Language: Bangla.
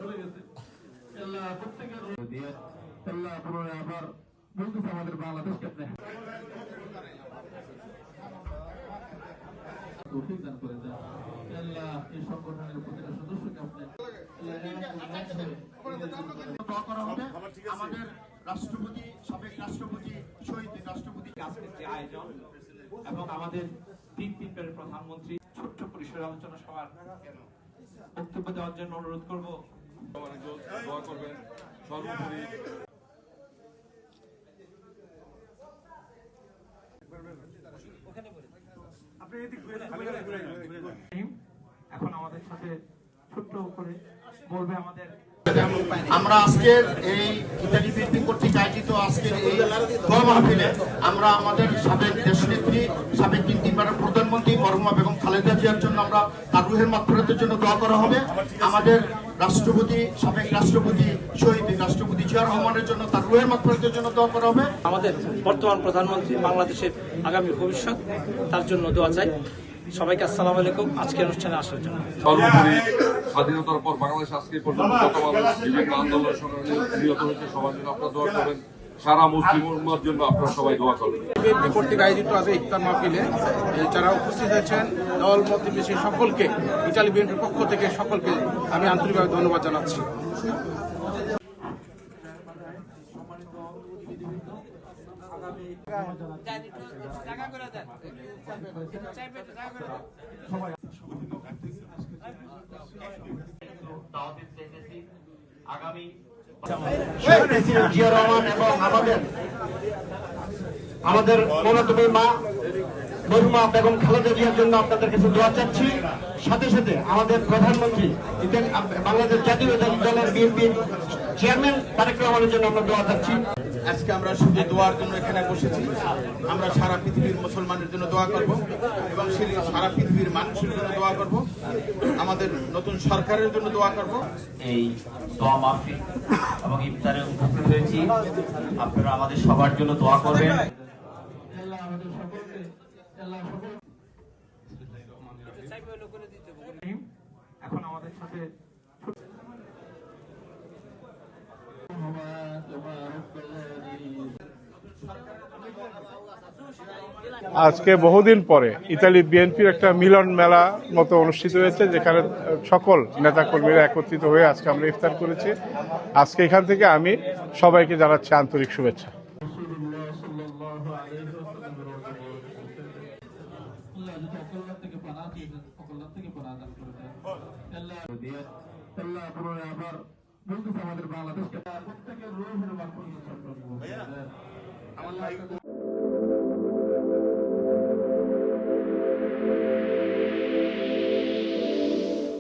চলে গেছে আল্লাহ প্রত্যেকের আল্লাহ পুনরায় আবার বলতেছে আমাদের বাংলাদেশকে আপনি তৌফিক দান করে দেন আল্লাহ এই সংগঠনের প্রতিটা সদস্যকে আপনি দোয়া করা হবে আমাদের রাষ্ট্রপতি সাবেক রাষ্ট্রপতি শহীদ রাষ্ট্রপতি আজকের যে আয়োজন এবং আমাদের তিন দিনের প্রধানমন্ত্রী ছোট্ট পরিসরে আলোচনা সভার বক্তব্য দেওয়ার জন্য অনুরোধ করবো দোয়া করবেন সর্বোপরি এখন আমাদের সাথে ছোট্ট করে বলবে আমাদের আমরা আজকের এই ইত্যাদি বিএনপি কর্তৃক আয়োজিত আজকের এই দোয়া মাহফিলে আমরা আমাদের সাবেক দেশনেত্রী সাবেক তিনবারের প্রধানমন্ত্রী মরহুমা বেগম খালেদা জিয়ার জন্য আমরা তার রুহের মাগফিরাতের জন্য দোয়া করা হবে আমাদের রাষ্ট্রপতি সাবেক রাষ্ট্রপতি শহীদ রাষ্ট্রপতি জিয়া রহমানের জন্য তার রুহের মাগফিরাতের জন্য দোয়া করা হবে আমাদের বর্তমান প্রধানমন্ত্রী বাংলাদেশের আগামী ভবিষ্যৎ তার জন্য দোয়া চাই সবাইকে আসসালামু আলাইকুম আজকের অনুষ্ঠানে আসার জন্য সর্বোপরি স্বাধীনতার পর বাংলাদেশ আজকে পর্যন্ত যত মানুষ বিভিন্ন আন্দোলনের সঙ্গে নিহত হয়েছে সবার জন্য আপনারা দোয়া করবেন সারা মুসলিম উম্মার জন্য আপনারা সবাই দোয়া করবেন বিএনপি কর্তৃক আয়োজিত আজ ইফতার মাহফিলে যারা উপস্থিত হয়েছেন দল মত নির্বিশেষে সকলকে ইতালি বিএনপির পক্ষ থেকে সকলকে আমি আন্তরিকভাবে ধন্যবাদ জানাচ্ছি জিয়া রহমান এবং আমাদের মনতমী মা মরহুমা বেগম খালেদা জিয়ার জন্য আপনাদের কাছে দোয়া চাচ্ছি সাথে সাথে আমাদের প্রধানমন্ত্রী বাংলাদেশ জাতীয় দলের বিএনপির চেয়ারম্যান তারেক রহমানের জন্য আমরা দোয়া চাচ্ছি আজকে আমরা শুধু দোয়ার জন্য এখানে বসেছি আমরা সারা পৃথিবীর মুসলমানের জন্য দোয়া করব এবং সারা পৃথিবীর মানুষের জন্য দোয়া করব আমাদের নতুন সরকারের জন্য দোয়া করব এই দোয়া মাহফিল এবং ইফতারে উপস্থিত হয়েছি আপনারা আমাদের সবার জন্য দোয়া করবেন আল্লাহ আমাদের সকলকে আল্লাহ এখন আমাদের সাথে আজকে বহুদিন পরে ইতালি বিএনপির একটা মিলন মেলা মতো অনুষ্ঠিত হয়েছে যেখানে সকল নেতাকর্মীরা একত্রিত হয়ে আজকে আমরা ইফতার করেছি আজকে এখান থেকে আমি সবাইকে জানাচ্ছি আন্তরিক শুভেচ্ছা আমাদের বাংলাদেশকে প্রত্যেকের রুহের মাগফিরাত